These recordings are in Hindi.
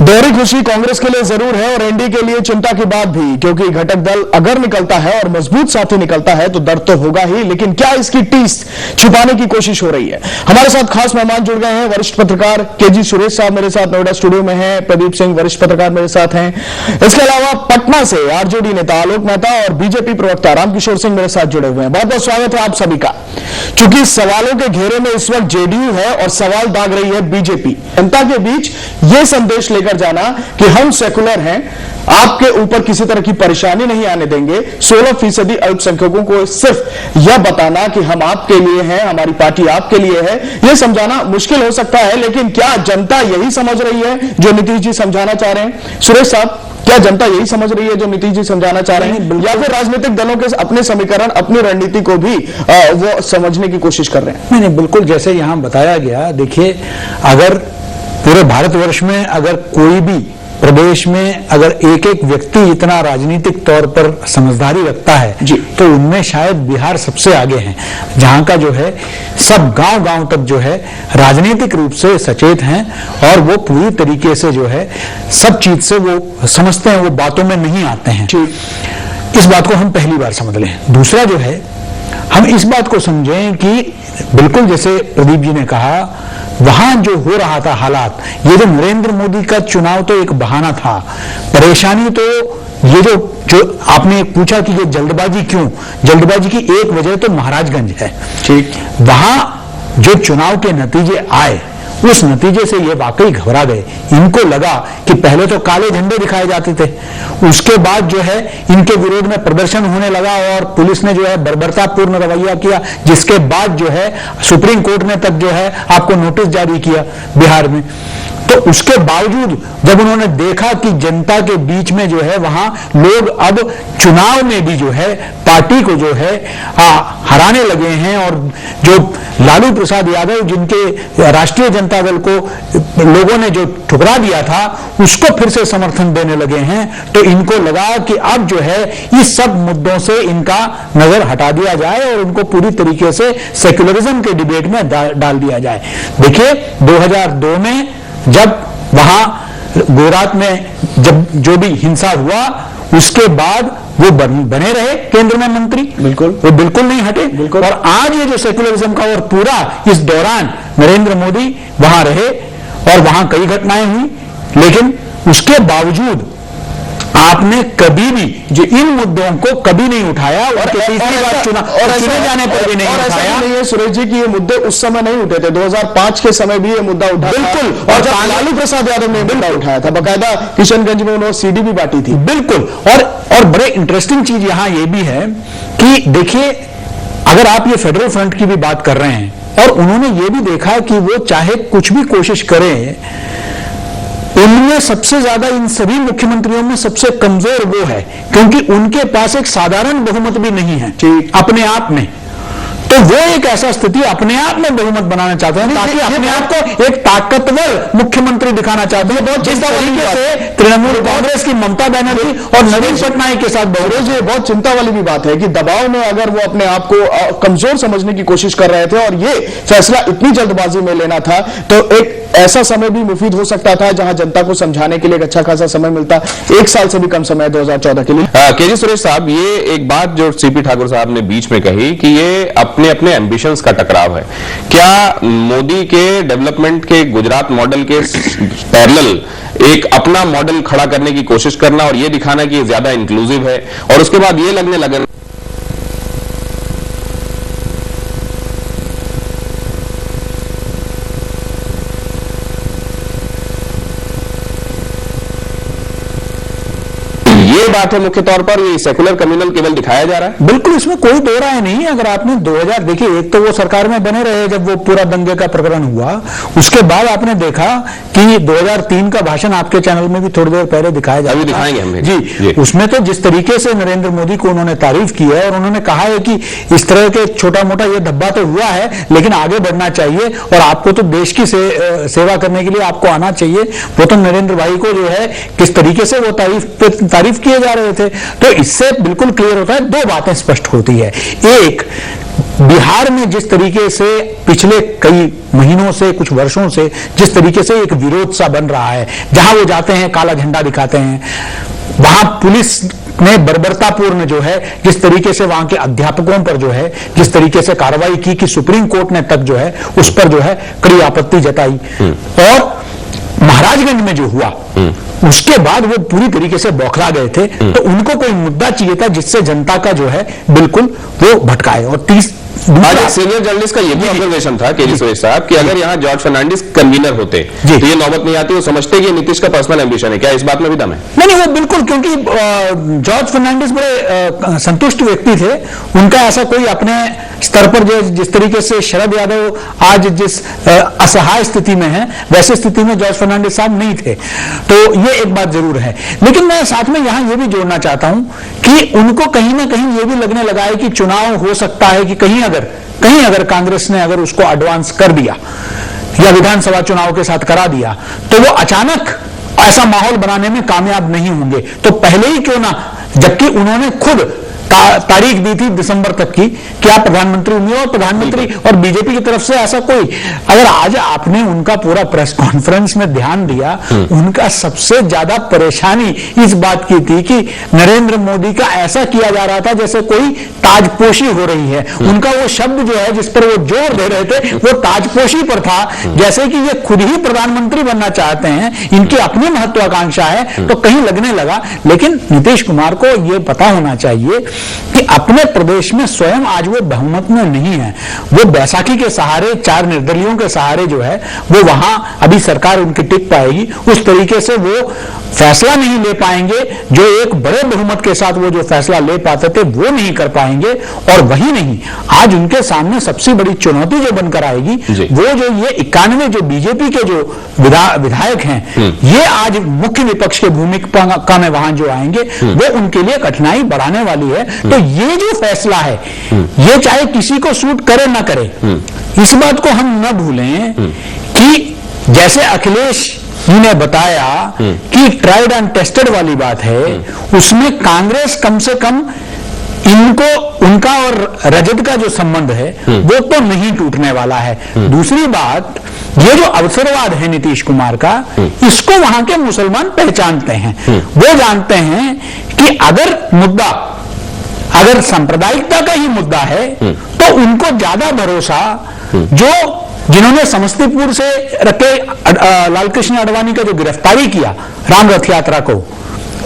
दोहरी खुशी कांग्रेस के लिए जरूर है और एनडीए के लिए चिंता की बात भी, क्योंकि घटक दल अगर निकलता है और मजबूत साथी निकलता है तो दर्द तो होगा ही, लेकिन क्या इसकी टीस छुपाने की कोशिश हो रही है। हमारे साथ खास मेहमान जुड़ गए हैं, वरिष्ठ पत्रकार केजी सुरेश साहब मेरे साथ नोएडा स्टूडियो में हैं, प्रदीप सिंह वरिष्ठ पत्रकार मेरे साथ हैं। इसके अलावा पटना से आरजेडी नेता आलोक मेहता और बीजेपी प्रवक्ता रामकिशोर सिंह मेरे साथ जुड़े हुए हैं। बहुत बहुत स्वागत है आप सभी का। चूंकि सवालों के घेरे में इस वक्त जेडीयू है और सवाल दाग रही है बीजेपी, जनता के बीच यह संदेश लेकर जाना कि हम सेकुलर हैं, आपके ऊपर किसी तरह की परेशानी नहीं आने देंगे। 16% अल्पसंख्यकों को सिर्फ यह बताना कि हम आपके लिए हैं, हमारी पार्टी आपके लिए है, यह समझाना मुश्किल हो सकता है, लेकिन क्या जनता यही समझ रही है जो नीतीश जी समझाना चाह रहे हैं? सुरेश साहब, क्या जनता यही समझ रही है जो नीतीश जी समझाना चाह रहे हैं, या फिर राजनीतिक दलों के अपने समीकरण, अपनी रणनीति को भी वो समझने की कोशिश कर रहे हैं? नहीं, बिल्कुल जैसे यहां बताया गया। देखिए, अगर पूरे भारतवर्ष में अगर कोई भी प्रदेश में अगर एक एक व्यक्ति इतना राजनीतिक तौर पर समझदारी रखता है जी, तो उनमें शायद बिहार सबसे आगे है, जहां का जो है सब गांव गांव तक जो है राजनीतिक रूप से सचेत हैं और वो पूरी तरीके से जो है सब चीज से वो समझते हैं, वो बातों में नहीं आते हैं। इस बात को हम पहली बार समझ लें। दूसरा जो है, हम इस बात को समझें कि बिल्कुल जैसे प्रदीप जी ने कहा, वहां जो हो रहा था हालात, ये जो नरेंद्र मोदी का चुनाव तो एक बहाना था, परेशानी तो ये जो आपने पूछा कि ये जल्दबाजी क्यों, जल्दबाजी की एक वजह तो महाराजगंज है। ठीक, वहां जो चुनाव के नतीजे आए, उस नतीजे से ये वाकई घबरा गए। इनको लगा कि पहले तो काले झंडे दिखाए जाते थे, उसके बाद जो है इनके विरोध में प्रदर्शन होने लगा और पुलिस ने जो है बर्बरतापूर्ण रवैया किया, जिसके बाद जो है सुप्रीम कोर्ट ने तक जो है आपको नोटिस जारी किया बिहार में। तो उसके बावजूद जब उन्होंने देखा कि जनता के बीच में जो है वहां लोग अब चुनाव में भी जो है पार्टी को जो है हराने लगे हैं, और जो लालू प्रसाद यादव जिनके राष्ट्रीय जनता दल को लोगों ने जो ठुकरा दिया था, उसको फिर से समर्थन देने लगे हैं, तो इनको लगा कि अब जो है इस सब मुद्दों से इनका नजर हटा दिया जाए और उनको पूरी तरीके से सेक्युलरिज्म के डिबेट में डाल दिया जाए। देखिए, 2002 में जब वहां गुजरात में जब जो भी हिंसा हुआ, उसके बाद वो बने रहे केंद्र में मंत्री, बिल्कुल वो बिल्कुल नहीं हटे, बिल्कुल। और आज ये जो सेक्युलरिज्म का और पूरा इस दौरान नरेंद्र मोदी वहां रहे और वहां कई घटनाएं हुई, लेकिन उसके बावजूद आपने कभी भी जो इन मुद्दों को कभी नहीं उठाया और तीसरी बार चुने जाने पर भी नहीं उठाया। नहीं है सुरेश जी कि ये मुद्दे उस समय नहीं उठे थे, 2005 के समय भी ये मुद्दा उठा, बिल्कुल, और जब लालू प्रसाद यादव ने मुद्दा उठाया था, बकायदा किशनगंज में उन्होंने सीडी भी बांटी थी, बिल्कुल। और बड़े इंटरेस्टिंग चीज यहां ये भी है कि देखिए, अगर आप ये फेडरल फ्रंट की भी बात कर रहे हैं, और उन्होंने ये भी देखा कि वो चाहे कुछ भी कोशिश करें, उनमें सबसे ज्यादा इन सभी मुख्यमंत्रियों में सबसे कमजोर वो है, क्योंकि उनके पास एक साधारण बहुमत भी नहीं है अपने आप में। तो वो एक ऐसा स्थिति अपने आप में बहुमत बनाना चाहते हैं, ताकि अपने आप को एक ताकतवर मुख्यमंत्री दिखाना चाहते हैं, बहुत जिस तरीके से तृणमूल कांग्रेस की ममता बनर्जी और नवीन पटनायक के साथ ये बहुत चिंता वाली भी बात है कि दबाव में अगर वो अपने आप को कमजोर समझने की कोशिश कर रहे थे और ये फैसला इतनी जल्दबाजी में लेना था, तो एक ऐसा समय भी मुफीद हो सकता था जहां जनता को समझाने के लिए एक अच्छा खासा समय मिलता। 1 साल से भी कम समय 2014 के लिए। केजी सुरेश साहब, ये एक बात जो सीपी ठाकुर साहब ने बीच में कही कि ये अपने एम्बिशंस का टकराव है, क्या मोदी के डेवलपमेंट के गुजरात मॉडल के पैरेलल एक अपना मॉडल खड़ा करने की कोशिश करना और ये दिखाना कि ये ज्यादा इंक्लूसिव है, और उसके बाद ये लगने लगा बात है मुख्य तौर पर ये सेकुलर कम्युनल केवल दिखाया जा रहा है? बिल्कुल, इसमें कोई दो राय नहीं। अगर आपने 2000 देखिए, एक तो वो सरकार में बने रहे जब वो पूरा दंगे का प्रकरण हुआ, उसके बाद आपने देखा कि 2003 का भाषण आपके चैनल में भी थोड़ी देर पहले दिखाया जा रहा है, दिखाएंगे हम जी। उसमें तो जिस तरीके से नरेंद्र मोदी को उन्होंने तारीफ की है और उन्होंने कहा है कि इस तरह के छोटा मोटा ये धब्बा तो हुआ है, लेकिन आगे बढ़ना चाहिए और आपको तो देश की सेवा करने के लिए आपको आना चाहिए। वो तो नरेंद्र भाई को जो है किस तरीके से वो तारीफ किए जा रहे थे। तो इससे बिल्कुल क्लियर होता है, दो बातें स्पष्ट होती है। एक, बिहार में जिस तरीके से पिछले कई महीनों से, कुछ वर्षों से जिस तरीके से एक विरोध सा बन रहा है, जहां वो जाते हैं काला झंडा दिखाते हैं, वहां पुलिस ने बर्बरतापूर्ण जो है जिस तरीके से वहां के अध्यापकों पर जो है जिस तरीके से कार्रवाई की कि सुप्रीम कोर्ट ने तक जो है उस पर जो है कड़ी आपत्ति जताई। और महाराजगंज में जो हुआ उसके बाद वो पूरी तरीके से बौखला गए थे। तो उनको कोई मुद्दा चाहिए था जिससे जनता का जो है बिल्कुल वो भटकाए। और आज एक सीनियर जर्नलिस्ट का ये भी ऑब्जर्वेशन था केजी सुरेश साहब कि अगर यहाँ जॉर्ज फर्नांडिस कन्वीनर होते तो ये नौबत नहीं आती। वो समझते कि नीतीश का पर्सनल एम्बिशन है। क्या इस बात में भी दम है? नहीं, वो बिल्कुल, क्योंकि जॉर्ज फर्नांडिस बड़े संतुष्ट व्यक्ति थे। उनका ऐसा कोई अपने स्तर पर जो जिस तरीके से शरद यादव आज जिस असहाय स्थिति में है, वैसे स्थिति में जॉर्ज फर्नांडिस साहब नहीं थे। तो ये एक बात जरूर है। लेकिन मैं साथ में यहां ये भी जोड़ना चाहता हूं कि उनको कहीं ना कहीं ये भी लगने लगा है कि चुनाव हो सकता है कि कहीं अगर कांग्रेस ने अगर उसको एडवांस कर दिया या विधानसभा चुनाव के साथ करा दिया तो वो अचानक ऐसा माहौल बनाने में कामयाब नहीं होंगे। तो पहले ही क्यों ना, जबकि उन्होंने खुद तारीख दी थी दिसंबर तक की कि आप प्रधानमंत्री होंगे, और प्रधानमंत्री और बीजेपी की तरफ से ऐसा कोई, अगर आज आपने उनका पूरा प्रेस कॉन्फ्रेंस में ध्यान दिया, उनका सबसे ज्यादा परेशानी इस बात की थी कि नरेंद्र मोदी का ऐसा किया जा रहा था जैसे कोई ताजपोशी हो रही है। उनका वो शब्द जो है जिस पर वो जोर दे रहे थे वो ताजपोशी पर था, जैसे कि ये खुद ही प्रधानमंत्री बनना चाहते हैं, इनकी अपनी महत्वाकांक्षा है। तो कहीं लगने लगा। लेकिन नीतीश कुमार को ये पता होना चाहिए कि अपने प्रदेश में स्वयं आज वो बहुमत में नहीं है। वो बैसाखी के सहारे, 4 निर्दलियों के सहारे जो है वो वहां अभी सरकार उनकी टिक पाएगी। उस तरीके से वो फैसला नहीं ले पाएंगे जो एक बड़े बहुमत के साथ वो जो फैसला ले पाते थे वो नहीं कर पाएंगे। और वही नहीं, आज उनके सामने सबसे बड़ी चुनौती जो बनकर आएगी वो जो ये 91 जो बीजेपी के जो विधायक हैं, ये आज मुख्य विपक्ष के भूमिका में वहां जो आएंगे वो उनके लिए कठिनाई बढ़ाने वाली है। तो ये जो फैसला है ये चाहे किसी को सूट करे ना करे, इस बात को हम न भूलें कि जैसे अखिलेश जी ने बताया कि ट्राइड एंड टेस्टेड वाली बात है, उसमें कांग्रेस कम से कम इनको, उनका और रजत का जो संबंध है वो तो नहीं टूटने वाला है। दूसरी बात, ये जो अवसरवाद है नीतीश कुमार का, इसको वहां के मुसलमान पहचानते हैं। वो जानते हैं कि अगर सांप्रदायिकता का ही मुद्दा है तो उनको ज्यादा भरोसा जिन्होंने समस्तीपुर से रखे लालकृष्ण आडवाणी का जो गिरफ्तारी किया राम रथ यात्रा को,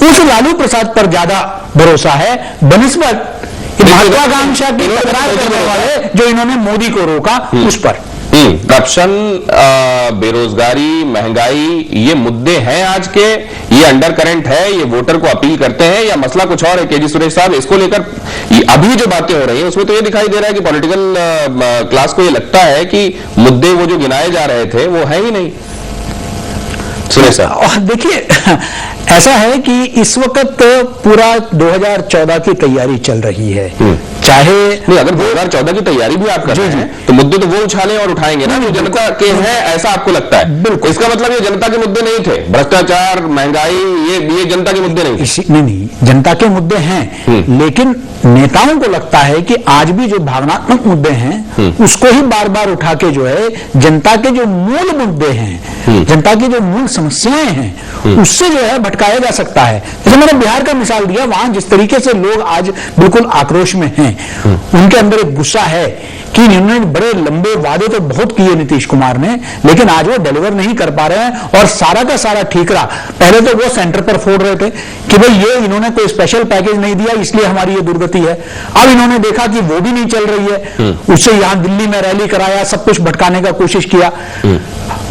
उस लालू प्रसाद पर ज्यादा भरोसा है बनिस्बत महत्वाकांक्षा की तकरार करने वाले जो इन्होंने मोदी को रोका उस पर। करप्शन, बेरोजगारी, महंगाई, ये मुद्दे हैं आज के, ये अंडर करंट है, ये वोटर को अपील करते हैं, या मसला कुछ और है? केजी सुरेश साहब, इसको लेकर अभी जो बातें हो रही हैं उसमें तो ये दिखाई दे रहा है कि पॉलिटिकल क्लास को ये लगता है कि मुद्दे वो जो गिनाए जा रहे थे वो है ही नहीं। सुरेश साहब, देखिए ऐसा है कि इस वक्त पूरा 2014 की तैयारी चल रही है। चाहे नहीं, अगर 2014 की तैयारी भी आप कर रहे हैं तो मुद्दे तो वो उछाले और उठाएंगे ना जो जनता के हैं, ऐसा आपको लगता है? बिल्कुल। इसका मतलब ये जनता के मुद्दे नहीं थे, भ्रष्टाचार, महंगाई, ये जनता के मुद्दे नहीं थे। नहीं, जनता के मुद्दे हैं, लेकिन नेताओं को लगता है कि आज भी जो भावनात्मक मुद्दे हैं उसको ही बार बार उठा के जो है जनता के जो मूल मुद्दे हैं, जनता की जो मूल समस्याएं हैं उससे जो है भटकाया जा सकता है। जैसे मैंने बिहार का मिसाल दिया, वहां जिस तरीके से लोग आज बिल्कुल आक्रोश में हैं, उनके अंदर एक गुस्सा है कि इन्होंने बड़े लंबे वादे तो बहुत किए नीतीश कुमार ने, लेकिन आज वो डिलीवर नहीं कर पा रहे हैं। और सारा का सारा ठीकरा पहले तो वो सेंटर पर फोड़ रहे थे कि भाई ये इन्होंने कोई स्पेशल पैकेज नहीं दिया इसलिए हमारी ये दुर्गति है। अब इन्होंने देखा कि वो भी नहीं चल रही है, उससे यहां दिल्ली में रैली कराया, सब कुछ भटकाने का कोशिश किया,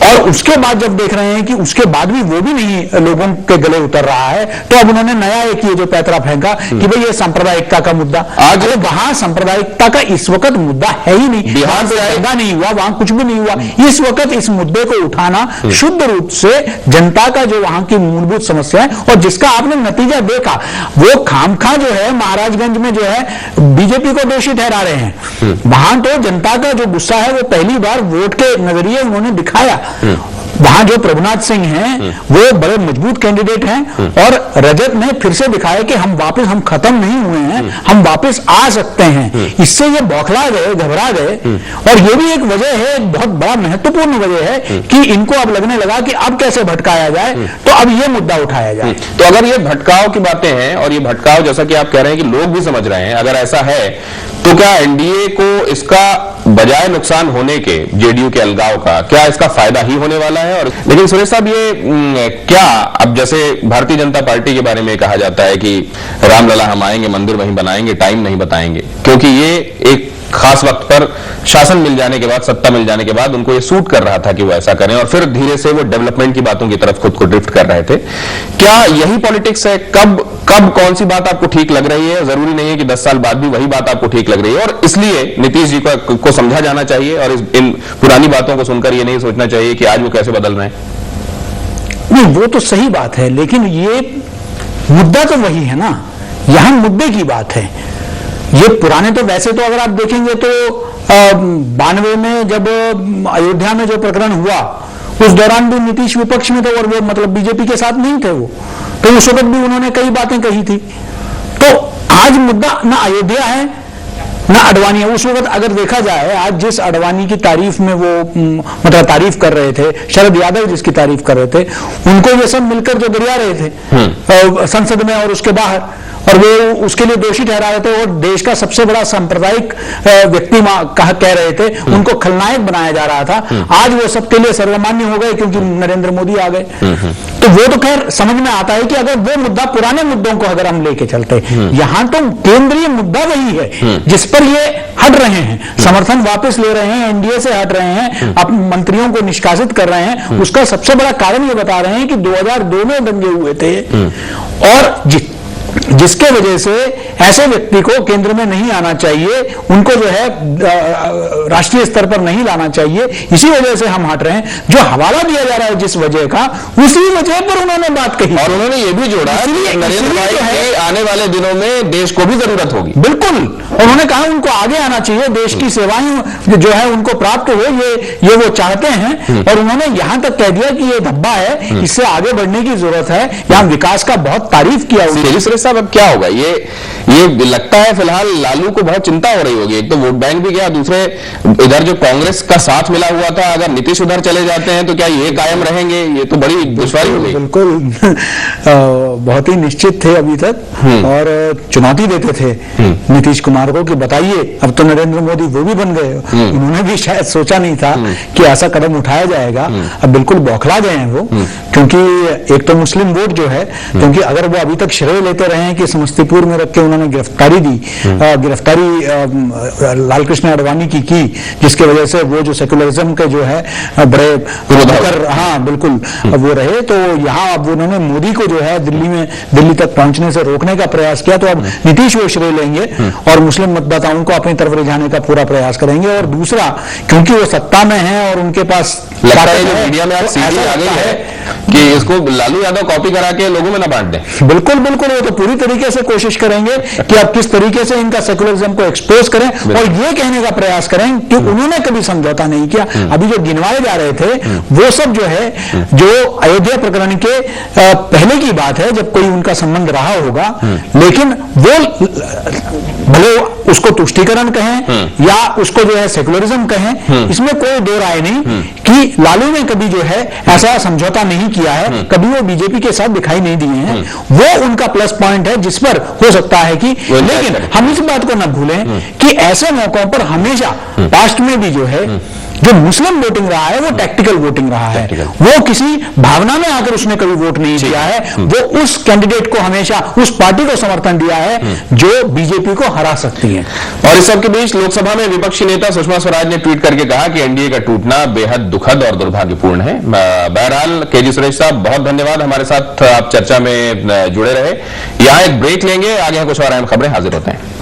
और उसके बाद जब देख रहे हैं कि उसके बाद भी वो भी नहीं लोगों के गले उतर रहा है, तो अब उन्होंने नया एक ये जो पैतरा फेंका कि भाई ये सांप्रदायिकता का मुद्दा। आज वहां सांप्रदायिकता का इस वक्त मुद्दा है ही नहीं, बिहार से पैदा नहीं हुआ, वहां कुछ भी नहीं हुआ। इस वक्त इस मुद्दे को उठाना शुद्ध रूप से जनता का जो वहां की मूलभूत समस्या है, और जिसका आपने नतीजा देखा, वो खामखा जो है महाराजगंज में जो है बीजेपी को दोषी ठहरा रहे हैं। वहां तो जनता का जो गुस्सा है वो पहली बार वोट के नजरिए उन्होंने दिखाया। वहां जो प्रभुनाथ सिंह हैं वो बड़े मजबूत कैंडिडेट हैं, और रजत ने फिर से दिखाया कि हम खत्म नहीं हुए हैं, हम वापस आ सकते हैं। इससे ये बौखला गए, घबरा गए, और ये भी एक वजह है, एक बहुत बड़ा महत्वपूर्ण वजह है कि इनको अब लगने लगा कि अब कैसे भटकाया जाए, तो अब ये मुद्दा उठाया जाए। तो अगर ये भटकाव की बातें हैं, और ये भटकाव जैसा कि आप कह रहे हैं कि लोग भी समझ रहे हैं, अगर ऐसा है तो क्या एनडीए को इसका बजाय नुकसान होने के, जेडीयू के अलगाव का, क्या इसका फायदा ही होने वाला है? और लेकिन सुरेश साहब, ये क्या, अब जैसे भारतीय जनता पार्टी के बारे में कहा जाता है कि रामलला हम आएंगे, मंदिर वहीं बनाएंगे, टाइम नहीं बताएंगे, क्योंकि ये एक खास वक्त पर शासन मिल जाने के बाद, सत्ता मिल जाने के बाद उनको ये सूट कर रहा था कि वो ऐसा करें, और फिर धीरे से वो डेवलपमेंट की बातों की तरफ खुद को ड्रिफ्ट कर रहे थे। क्या यही पॉलिटिक्स है? कब कौन सी बात आपको ठीक लग रही है? जरूरी नहीं है कि 10 साल बाद भी वही बात आपको ठीक लग रही है, और इसलिए नीतीश जी को समझा जाना चाहिए, और इन पुरानी बातों को सुनकर ये नहीं सोचना चाहिए कि आज वो कैसे बदल रहे हैं। नहीं, वो तो सही बात है, लेकिन ये मुद्दा तो वही है ना, यहां मुद्दे की बात है। ये पुराने तो वैसे तो अगर आप देखेंगे तो 92 में जब अयोध्या में जो प्रकरण हुआ, उस दौरान भी नीतीश विपक्ष में थे, और वो मतलब बीजेपी के साथ नहीं थे वो, तो उस वक्त भी उन्होंने कई बातें कही थी। तो आज मुद्दा ना अयोध्या है ना अडवाणी है। उस वक्त अगर देखा जाए, आज जिस अडवाणी की तारीफ में वो मतलब तारीफ कर रहे थे, शरद यादव जिसकी तारीफ कर रहे थे, उनको ये सब मिलकर जो गरिया रहे थे संसद में और उसके बाहर, और वो उसके लिए दोषी ठहरा रहे थे, और देश का सबसे बड़ा सांप्रदायिक व्यक्ति कह रहे थे, उनको खलनायक बनाया जा रहा था। आज वो सबके लिए सर्वमान्य हो गए क्योंकि नरेंद्र मोदी आ गए। तो वो तो खैर समझ में आता है कि अगर वो मुद्दा, पुराने मुद्दों को अगर हम लेके चलते, यहां तो केंद्रीय मुद्दा वही है जिस पर ये हट रहे हैं, समर्थन वापस ले रहे हैं, एनडीए से हट रहे हैं, अपने मंत्रियों को निष्कासित कर रहे हैं। उसका सबसे बड़ा कारण ये बता रहे हैं कि 2002 में दंगे हुए थे, और जिसके वजह से ऐसे व्यक्ति को केंद्र में नहीं आना चाहिए, उनको जो है राष्ट्रीय स्तर पर नहीं लाना चाहिए, इसी वजह से हम हट रहे हैं। जो हवाला दिया जा रहा है जिस वजह का, उसी वजह पर उन्होंने बात कही, और उन्होंने ये भी जोड़ा नरेंद्र भाई के आने वाले दिनों में देश को भी जरूरत होगी। बिल्कुल, उन्होंने कहा उनको आगे आना चाहिए, देश की सेवाएं जो है उनको प्राप्त हो, ये वो चाहते हैं। और उन्होंने यहां तक कह दिया कि ये धब्बा है, इससे आगे बढ़ने की जरूरत है, यहां विकास का बहुत तारीफ किया। साहब, अब क्या होगा? ये लगता है फिलहाल लालू को बहुत चिंता हो रही होगी। एक तो वोट बैंक भी गया, दूसरे इधर जो कांग्रेस का साथ मिला हुआ था, अगर नीतीश उधर चले जाते हैं तो क्या ये कायम रहेंगे? ये तो बड़ी दुश्वारी होगी। बिल्कुल बहुत ही निश्चित थे अभी तक, और चुनौती देते थे नीतीश कुमार को कि बताइए। अब तो नरेंद्र मोदी वो भी बन गए, उन्होंने भी शायद सोचा नहीं था कि ऐसा कदम उठाया जाएगा। अब बिल्कुल बौखला गए हैं वो, क्योंकि एक तो मुस्लिम वोट जो है, क्योंकि अगर वो अभी तक श्रेय लेते रहे हैं कि समस्तीपुर में रख के उन्होंने गिरफ्तारी दी, गिरफ्तारी लालकृष्ण आडवाणी की जिसके वजह से वो जो सेकुलरिज्म के जो है बड़े हाँ बिल्कुल वो रहे, तो यहाँ अब उन्होंने मोदी को जो है दिल्ली तक पहुंचने से रोकने का प्रयास किया। तो अब नीतीश वो श्रेय लेंगे और मुस्लिम मतदाताओं को अपनी तरफ रिझाने का पूरा प्रयास करेंगे। और दूसरा, क्योंकि वो सत्ता में है और उनके पास मीडिया में ऐसा आ गई है कि इसको लालू यादव कॉपी करा के लोगों में ना बांट दें। बिल्कुल, वो तो पूरी तरीके से कोशिश करेंगे कि आप किस तरीके से इनका सेकुलरिज्म को एक्सपोज करें, और ये कहने का प्रयास करें कि उन्होंने कभी समझौता नहीं किया। अभी जो गिनवाए जा रहे थे वो सब जो है, जो अयोध्या प्रकरण के पहले की बात है, जब कोई उनका संबंध रहा होगा, लेकिन वो भले उसको तुष्टीकरण कहें या उसको जो है सेकुलरिज्म कहें, इसमें कोई दो राय नहीं कि लालू ने कभी जो है ऐसा समझौता नहीं किया है, कभी वो बीजेपी के साथ दिखाई नहीं दिए हैं। वो उनका प्लस पॉइंट है जिस पर हो सकता है कि, लेकिन हम इस बात को न भूलें कि ऐसे मौकों पर हमेशा पास्ट में भी जो है जो मुस्लिम वोटिंग रहा है वो टैक्टिकल वोटिंग रहा है। वो किसी भावना में आकर उसने कभी वोट नहीं दिया है, वो उस कैंडिडेट को हमेशा, उस पार्टी को समर्थन दिया है जो बीजेपी को हरा सकती है। और इस सब के बीच लोकसभा में विपक्षी नेता सुषमा स्वराज ने ट्वीट करके कहा कि एनडीए का टूटना बेहद दुखद और दुर्भाग्यपूर्ण है। बहरहाल केजी सुरेश साहब, बहुत धन्यवाद, हमारे साथ आप चर्चा में जुड़े रहे। यहाँ एक ब्रेक लेंगे, आगे कुछ और अहम खबरें हाजिर होते हैं।